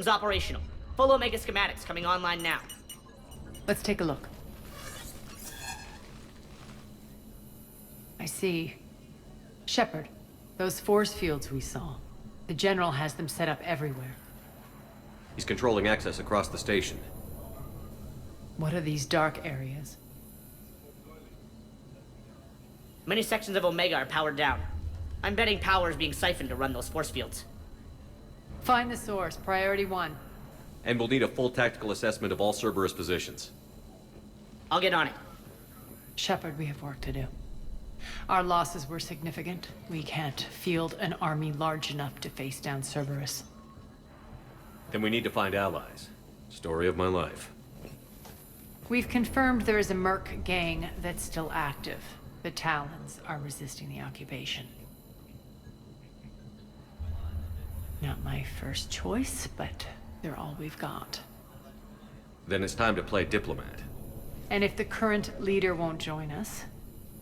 System's operational. Full Omega schematics coming online now. Let's take a look. I see. Shepard, those force fields we saw. The General has them set up everywhere. He's controlling access across the station. What are these dark areas? Many sections of Omega are powered down. I'm betting power is being siphoned to run those force fields. Find the source, priority 1. And we'll need a full tactical assessment of all Cerberus positions. I'll get on it. Shepard, we have work to do. Our losses were significant. We can't field an army large enough to face down Cerberus. Then we need to find allies. Story of my life. We've confirmed there is a Merc gang that's still active. The Talons are resisting the occupation. Not my first choice, but they're all we've got. Then it's time to play diplomat. And if the current leader won't join us,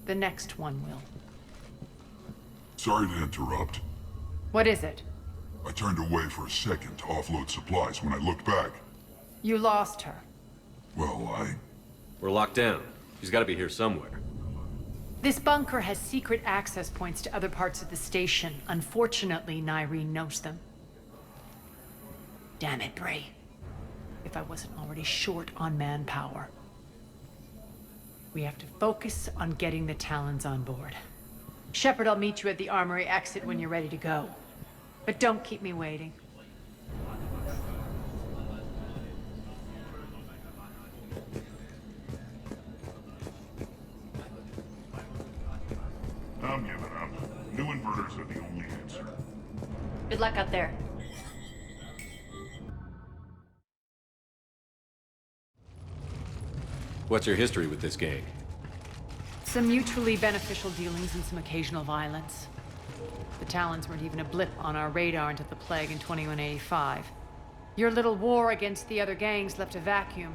the next one will. Sorry to interrupt. What is it? I turned away for a second to offload supplies. When I looked back, You lost her. well, We're locked down. She's got to be here somewhere. This bunker has secret access points to other parts of the station. Unfortunately, Nyreen knows them. Damn it, Bray. If I wasn't already short on manpower. We have to focus on getting the Talons on board. Shepard, I'll meet you at the armory exit when you're ready to go. But don't keep me waiting. I'm giving up. New inverters are the only answer. Good luck out there. What's your history with this gang? Some mutually beneficial dealings and some occasional violence. The Talons weren't even a blip on our radar until the plague in 2185. Your little war against the other gangs left a vacuum.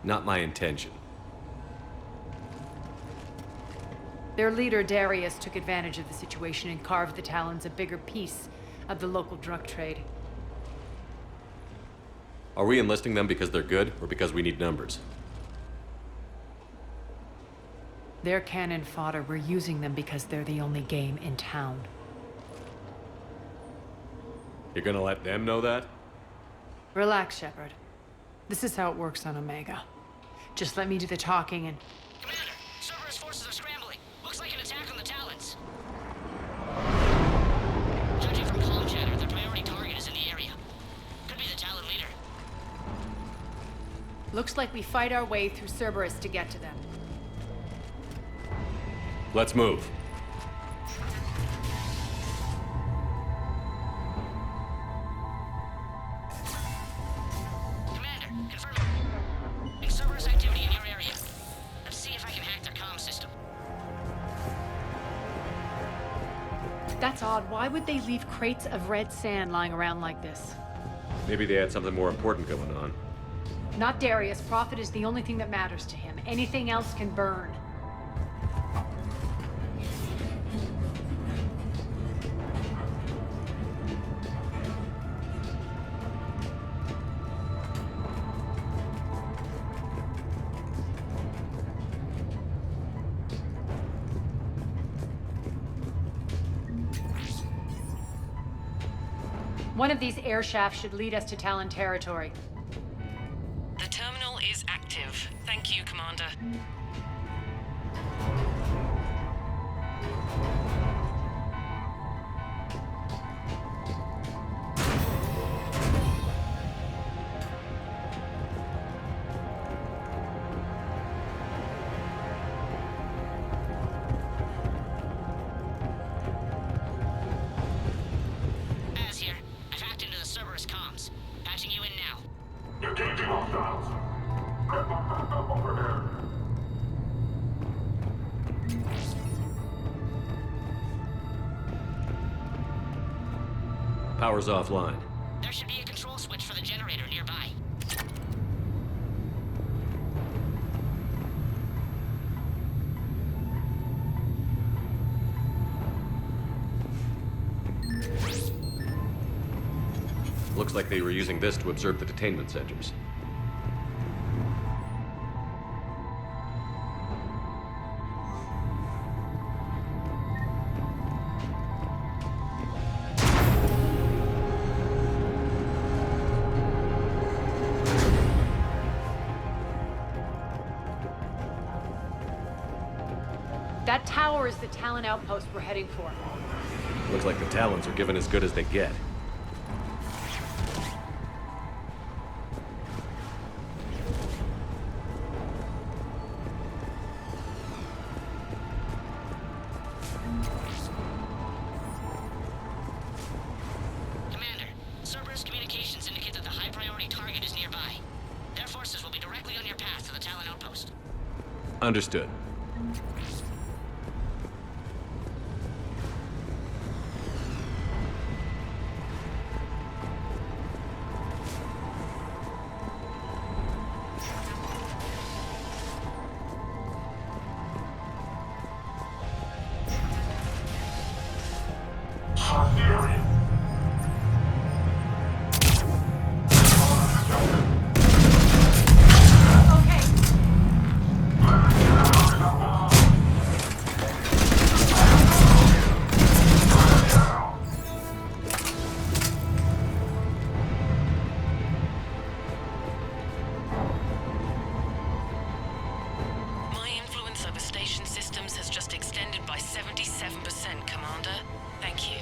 Not my intention. Their leader, Darius, took advantage of the situation and carved the Talons a bigger piece of the local drug trade. Are we enlisting them because they're good, or because we need numbers? They're cannon fodder. We're using them because they're the only game in town. You're gonna let them know that? Relax, Shepard. This is how it works on Omega. Just let me do the talking and... Commander, Cerberus forces are scrambling. Looks like an attack on the Talons. Judging from comm chatter, their priority target is in the area. Could be the Talon leader. Looks like we fight our way through Cerberus to get to them. Let's move. Commander, confirming Cerberus activity in your area. Let's see if I can hack their comm system. That's odd. Why would they leave crates of red sand lying around like this? Maybe they had something more important going on. Not Darius. Profit is the only thing that matters to him. Anything else can burn. One of these air shafts should lead us to Talon territory. The terminal is active. Thank you, Commander. Az here. I've hacked into the Cerberus comms. Patching you in now. Engaging hostiles. Over here. Power's offline. There should be a control switch for the generator nearby. Looks Looks like they were using this to observe the detainment centers. That tower is the Talon outpost we're heading for. Looks like the Talons are given as good as they get. Commander, Cerberus communications indicate that the high-priority target is nearby. Their forces will be directly on your path to the Talon outpost. Understood. My influence over station systems has just extended by 77%, Commander. Thank you.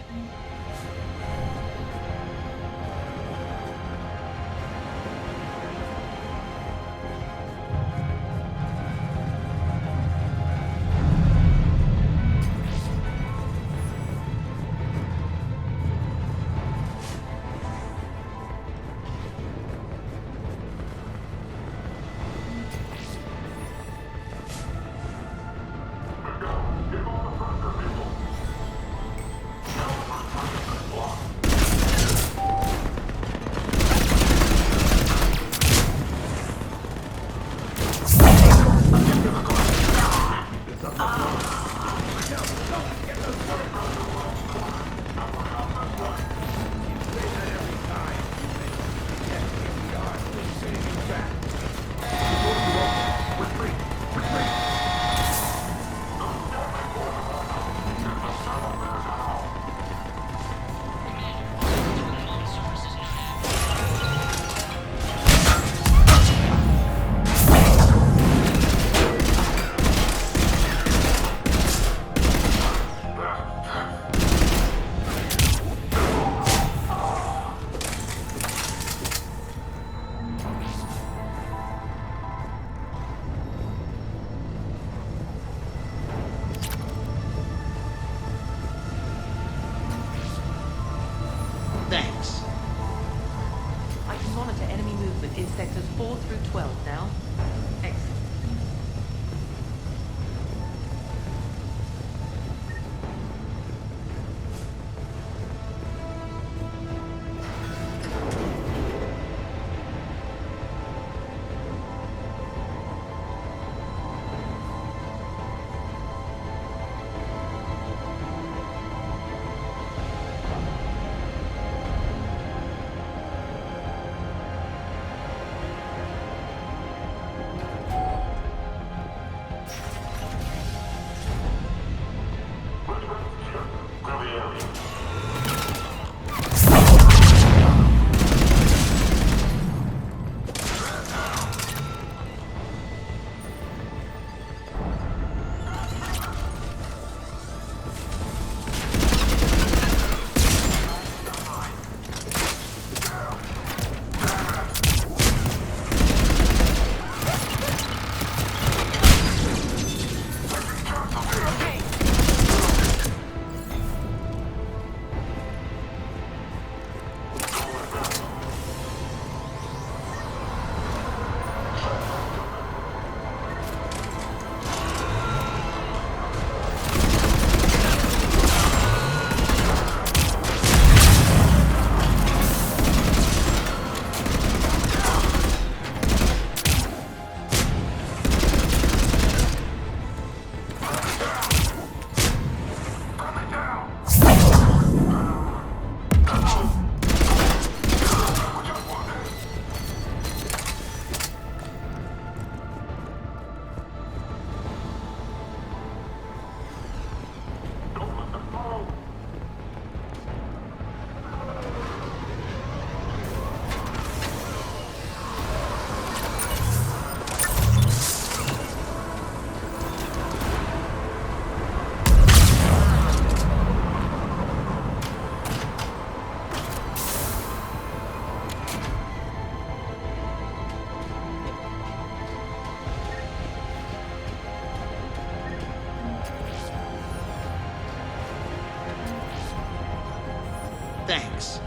Thanks.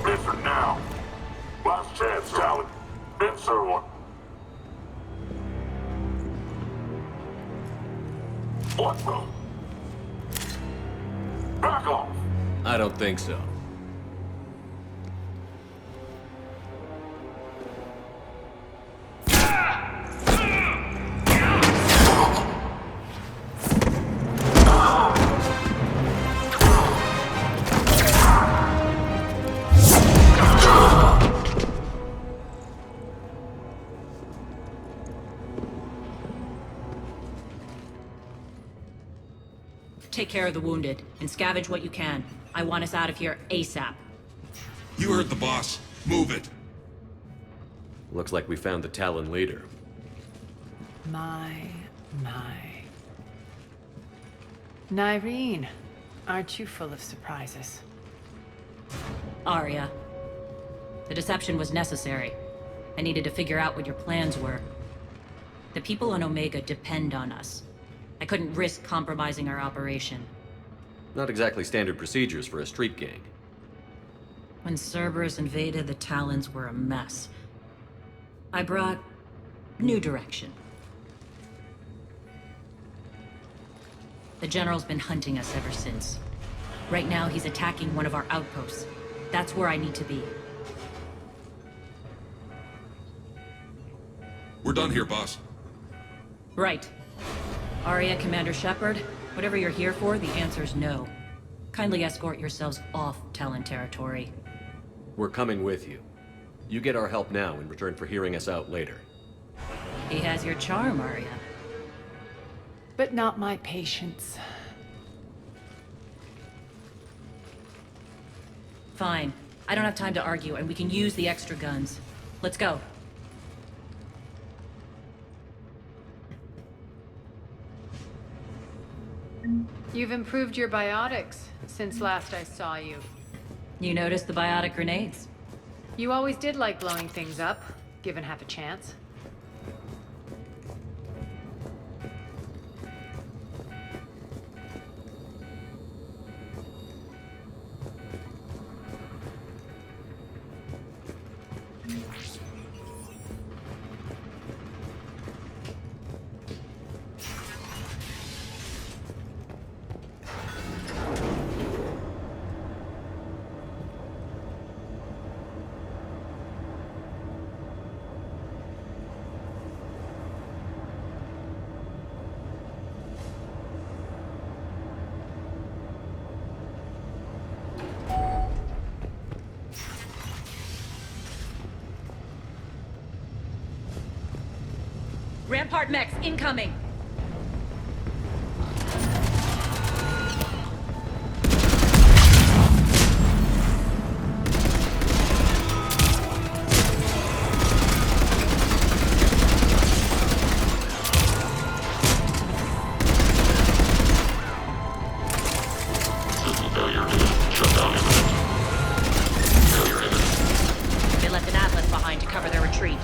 Listen now. Last chance, Talon. Answer one. What the? Back off! I don't think so. Take care of the wounded, and scavenge what you can. I want us out of here ASAP. You heard the boss. Move it. Looks like we found the Talon leader. My. Nyreen, aren't you full of surprises? Arya. The deception was necessary. I needed to figure out what your plans were. The people on Omega depend on us. I couldn't risk compromising our operation. Not exactly standard procedures for a street gang. When Cerberus invaded, the Talons were a mess. I brought new direction. The General's been hunting us ever since. Right now, he's attacking one of our outposts. That's where I need to be. We're done here, boss. Right. Arya, Commander Shepard, whatever you're here for, the answer's no. Kindly escort yourselves off Talon territory. We're coming with you. You get our help now in return for hearing us out later. He has your charm, Arya. But not my patience. Fine. I don't have time to argue, and we can use the extra guns. Let's go. You've improved your biotics since last I saw you. You noticed the biotic grenades? You always did like blowing things up, given half a chance. Rampart mechs incoming! They left an atlas behind to cover their retreat.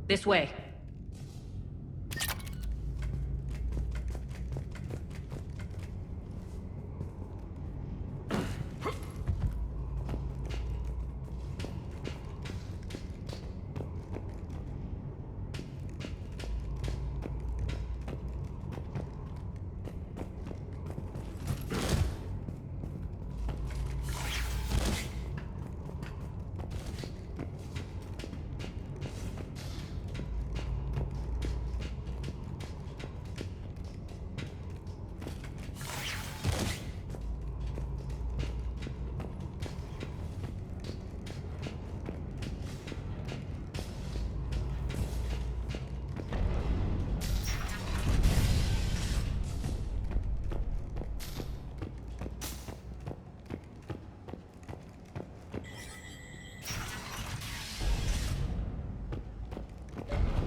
This way.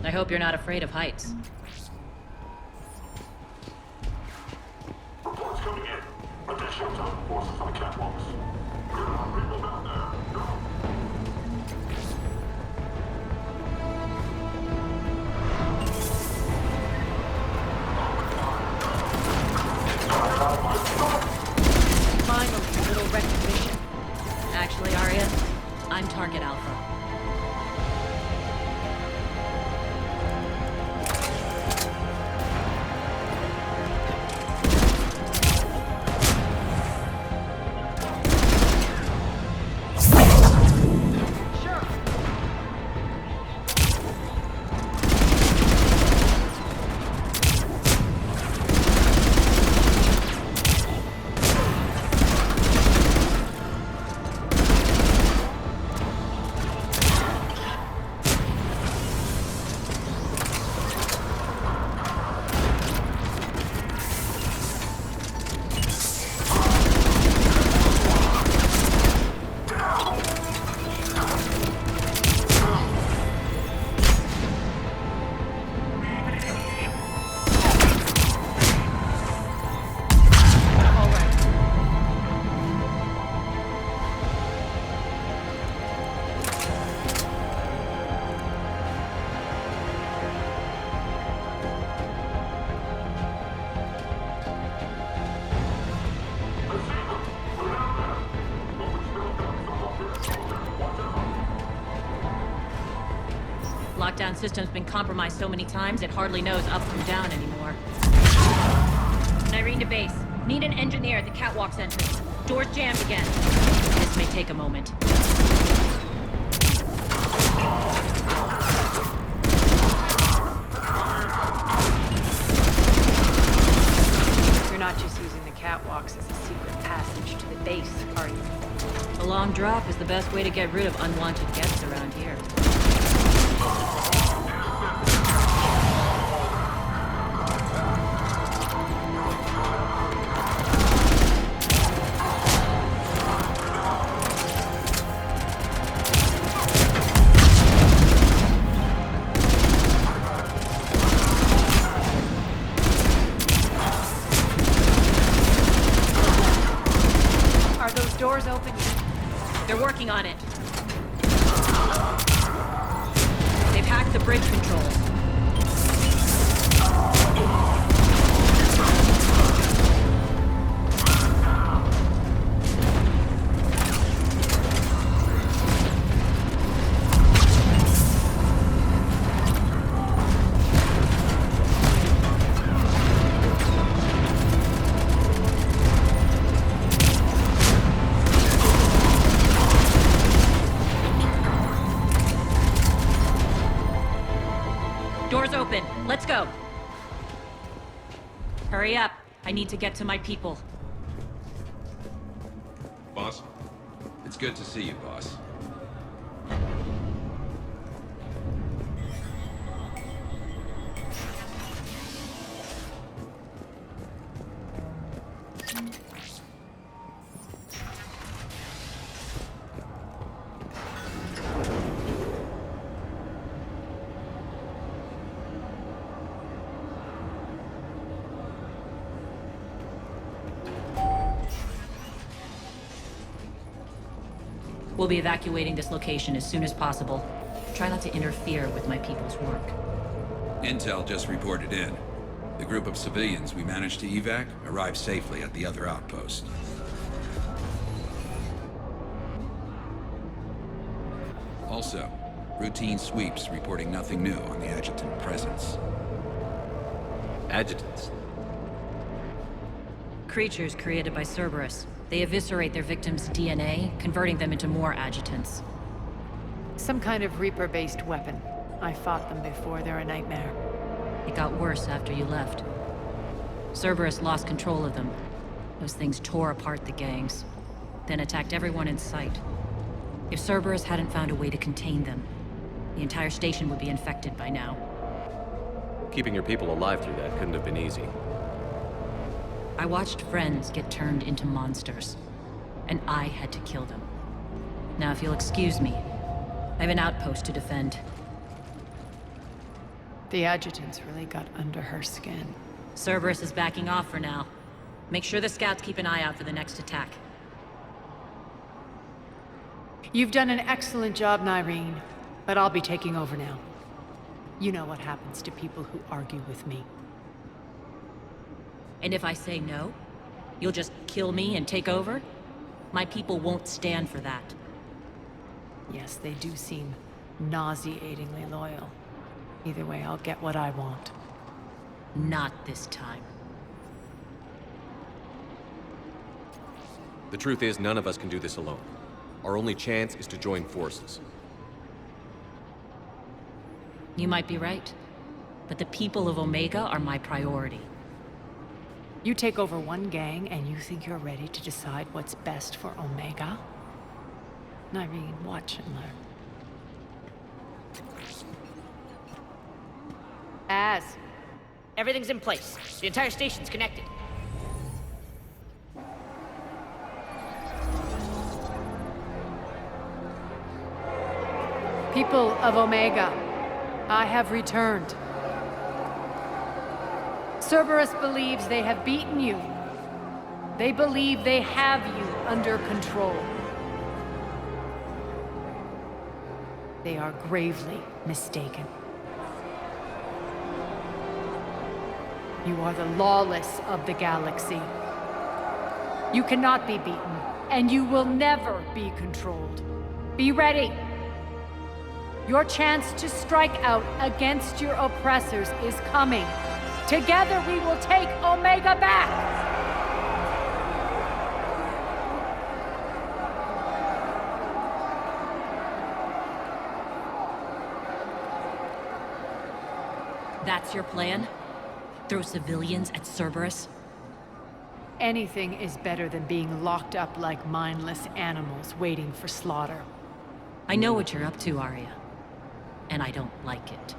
I hope you're not afraid of heights. Reports coming in. Additional task forces on the catwalks. There are people down there. Go. Finally, a little recognition. Actually, Arya, I'm Target Alpha. Lockdown system's been compromised so many times it hardly knows up from down anymore. Irene to base. Need an engineer at the catwalk's entrance. Doors jammed again. This may take a moment. You're not just using the catwalks as a secret passage to the base, are you? A long drop is the best way to get rid of unwanted guests around here. Are those doors open yet? They're working on it. They've hacked the bridge controls. Doors open. Let's go. Hurry up. I need to get to my people. Boss? It's good to see you, boss. We'll be evacuating this location as soon as possible. Try not to interfere with my people's work. Intel just reported in. The group of civilians we managed to evac arrived safely at the other outpost. Also, routine sweeps reporting nothing new on the adjutant presence. Adjutants. Creatures created by Cerberus. They eviscerate their victims' DNA, converting them into more adjutants. Some kind of Reaper-based weapon. I fought them before, they're a nightmare. It got worse after you left. Cerberus lost control of them. Those things tore apart the gangs, then attacked everyone in sight. If Cerberus hadn't found a way to contain them, the entire station would be infected by now. Keeping your people alive through that couldn't have been easy. I watched friends get turned into monsters, and I had to kill them. Now, if you'll excuse me, I have an outpost to defend. The adjutants really got under her skin. Cerberus is backing off for now. Make sure the scouts keep an eye out for the next attack. You've done an excellent job, Nyreen, but I'll be taking over now. You know what happens to people who argue with me. And if I say no, you'll just kill me and take over? My people won't stand for that. Yes, they do seem nauseatingly loyal. Either way, I'll get what I want. Not this time. The truth is, none of us can do this alone. Our only chance is to join forces. You might be right, but the people of Omega are my priority. You take over one gang and you think you're ready to decide what's best for Omega? Nyreen, watch and learn. Everything's in place. The entire station's connected. People of Omega, I have returned. Cerberus believes they have beaten you. They believe they have you under control. They are gravely mistaken. You are the lawless of the galaxy. You cannot be beaten, and you will never be controlled. Be ready. Your chance to strike out against your oppressors is coming. Together we will take Omega back! That's your plan? Throw civilians at Cerberus? Anything is better than being locked up like mindless animals waiting for slaughter. I know what you're up to, Arya. And I don't like it.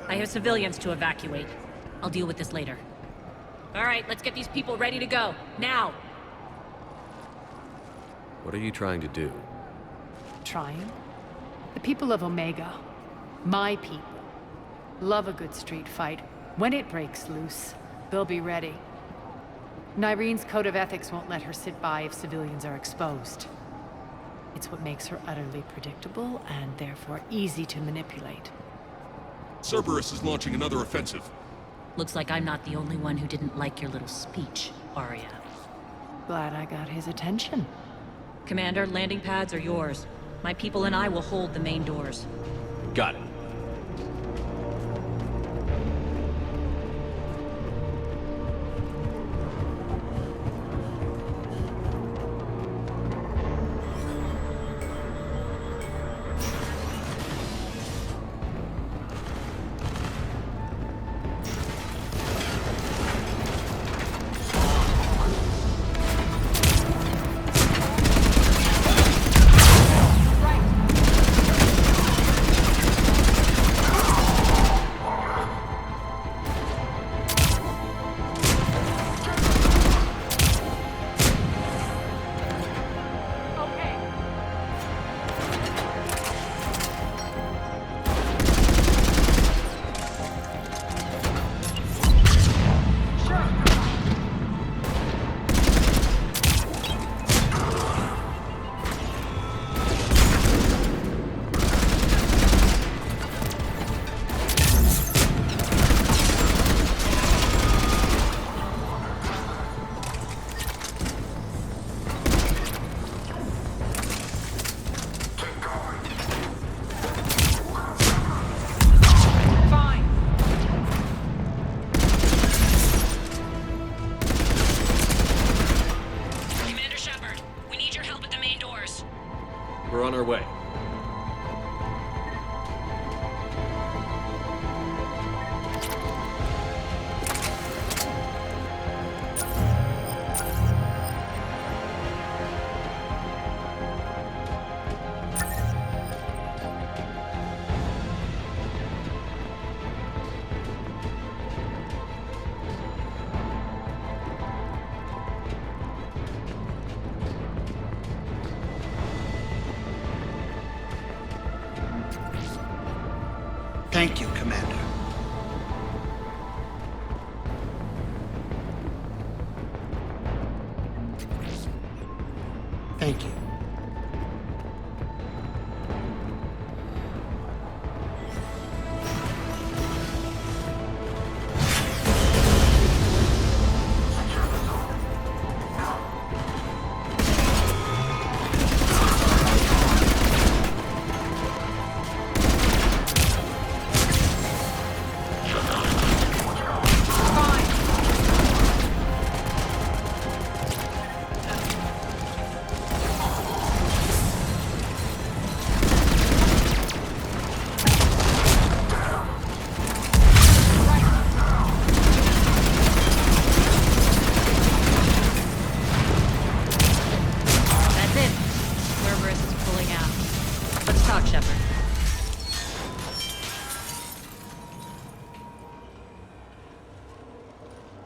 I have civilians to evacuate. I'll deal with this later. All right, let's get these people ready to go. Now! What are you trying to do? Trying? The people of Omega, my people, love a good street fight. When it breaks loose, they'll be ready. Nyreen's code of ethics won't let her sit by if civilians are exposed. It's what makes her utterly predictable and therefore easy to manipulate. Cerberus is launching another offensive. Looks like I'm not the only one who didn't like your little speech, Arya. Glad I got his attention. Commander, landing pads are yours. My people and I will hold the main doors. Got it. our way. Thank you, Commander. Thank you. That's it. Cerberus is pulling out. Let's talk, Shepard.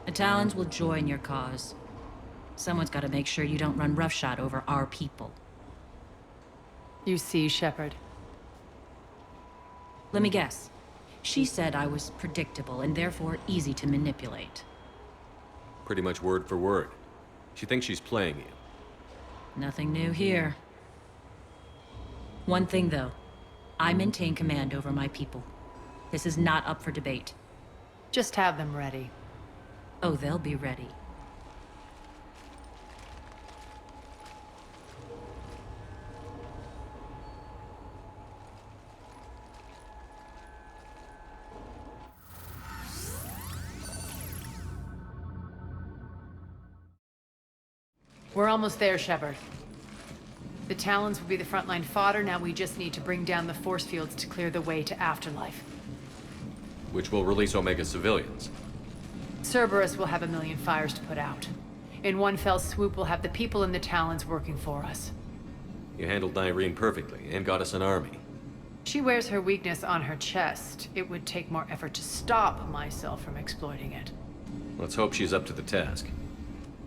The Talons will join your cause. Someone's got to make sure you don't run roughshod over our people. You see, Shepard. Let me guess. She said I was predictable and therefore easy to manipulate. Pretty much word for word. She thinks she's playing you. Nothing new here. One thing, though. I maintain command over my people. This is not up for debate. Just have them ready. Oh, they'll be ready. We're almost there, Shepard. The Talons will be the frontline fodder. Now we just need to bring down the force fields to clear the way to Afterlife. Which will release Omega civilians. Cerberus will have a million fires to put out. In one fell swoop, we'll have the people in the Talons working for us. You handled Irene perfectly, and got us an army. She wears her weakness on her chest. It would take more effort to stop myself from exploiting it. Let's hope she's up to the task.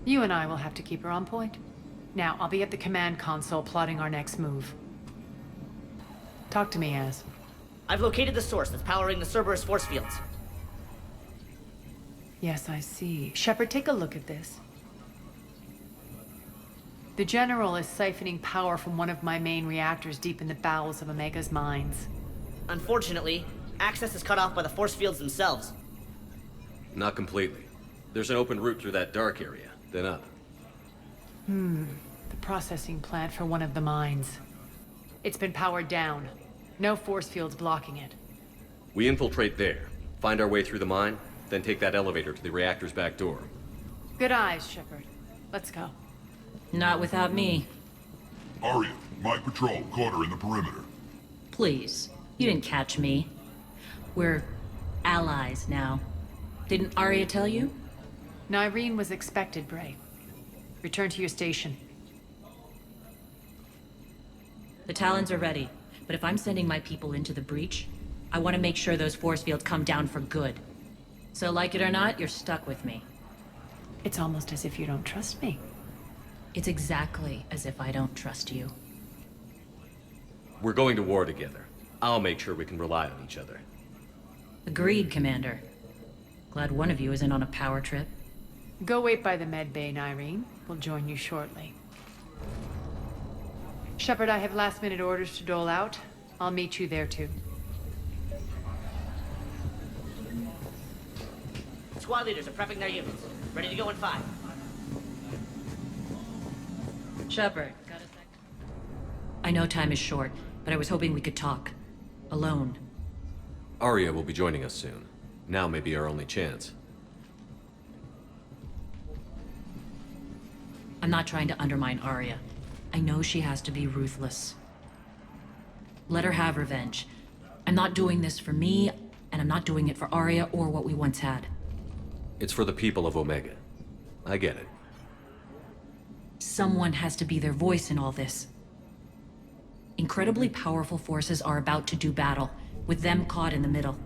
You and I will have to keep her on point. Now, I'll be at the command console plotting our next move. Talk to me, Az. I've located the source that's powering the Cerberus force fields. Yes, I see. Shepard, take a look at this. The General is siphoning power from one of my main reactors deep in the bowels of Omega's mines. Unfortunately, access is cut off by the force fields themselves. Not completely. There's an open route through that dark area, then up. The processing plant for one of the mines. It's been powered down. No force fields blocking it. We infiltrate there, find our way through the mine, then take that elevator to the reactor's back door. Good eyes, Shepard. Let's go. Not without me. Arya, my patrol caught her in the perimeter. Please. You didn't catch me. We're allies now. Didn't Arya tell you? Irene was expected, Bray. Return to your station. The Talons are ready, but if I'm sending my people into the breach, I want to make sure those force fields come down for good. So like it or not, you're stuck with me. It's almost as if you don't trust me. It's exactly as if I don't trust you. We're going to war together. I'll make sure we can rely on each other. Agreed, Commander. Glad one of you isn't on a power trip. Go wait by the med bay, Irene. We'll join you shortly. Shepard, I have last-minute orders to dole out. I'll meet you there, too. Squad leaders are prepping their units. Ready to go in 5. Shepard, got a sec? I know time is short, but I was hoping we could talk. Alone. Arya will be joining us soon. Now may be our only chance. I'm not trying to undermine Arya. I know she has to be ruthless. Let her have revenge. I'm not doing this for me, and I'm not doing it for Arya or what we once had. It's for the people of Omega. I get it. Someone has to be their voice in all this. Incredibly powerful forces are about to do battle, with them caught in the middle.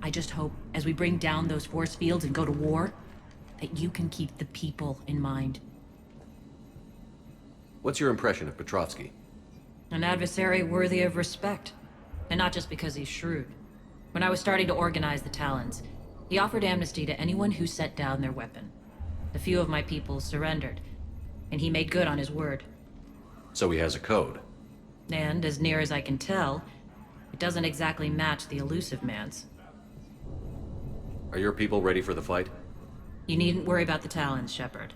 I just hope, as we bring down those force fields and go to war, that you can keep the people in mind. What's your impression of Petrovsky? An adversary worthy of respect. And not just because he's shrewd. When I was starting to organize the Talons, he offered amnesty to anyone who set down their weapon. A few of my people surrendered, and he made good on his word. So he has a code. And, as near as I can tell, it doesn't exactly match the elusive man's. Are your people ready for the fight? You needn't worry about the Talons, Shepard.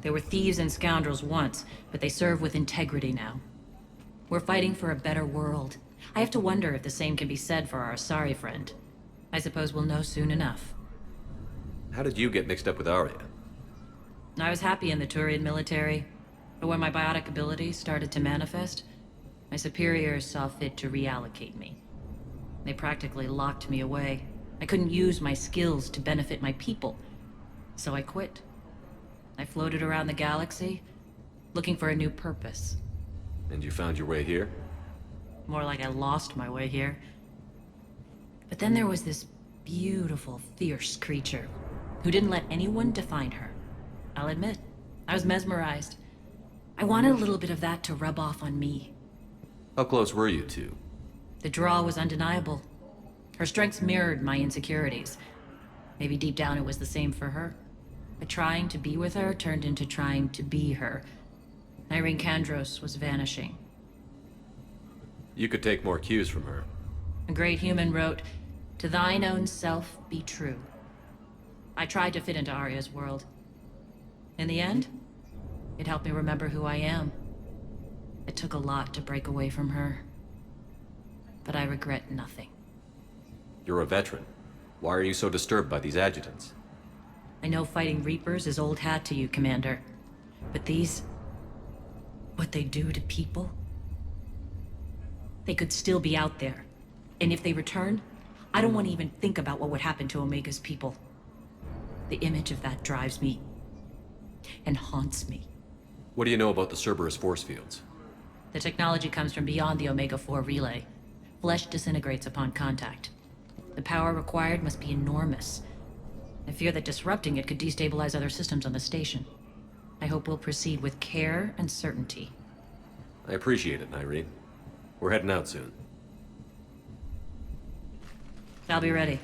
They were thieves and scoundrels once, but they serve with integrity now. We're fighting for a better world. I have to wonder if the same can be said for our Asari friend. I suppose we'll know soon enough. How did you get mixed up with Arya? I was happy in the Turian military, but when my biotic abilities started to manifest, my superiors saw fit to reallocate me. They practically locked me away. I couldn't use my skills to benefit my people, so I quit. I floated around the galaxy, looking for a new purpose. And you found your way here? More like I lost my way here. But then there was this beautiful, fierce creature who didn't let anyone define her. I'll admit, I was mesmerized. I wanted a little bit of that to rub off on me. How close were you two? The draw was undeniable. Her strengths mirrored my insecurities. Maybe deep down it was the same for her. But trying to be with her turned into trying to be her. Irene Kandros was vanishing. You could take more cues from her. A great human wrote, "To thine own self be true." I tried to fit into Arya's world. In the end, it helped me remember who I am. It took a lot to break away from her. But I regret nothing. You're a veteran. Why are you so disturbed by these adjutants? I know fighting Reapers is old hat to you, Commander. But these... what they do to people? They could still be out there. And if they return, I don't want to even think about what would happen to Omega's people. The image of that drives me and haunts me. What do you know about the Cerberus force fields? The technology comes from beyond the Omega-4 relay. Flesh disintegrates upon contact. The power required must be enormous. I fear that disrupting it could destabilize other systems on the station. I hope we'll proceed with care and certainty. I appreciate it, Irene. We're heading out soon. I'll be ready.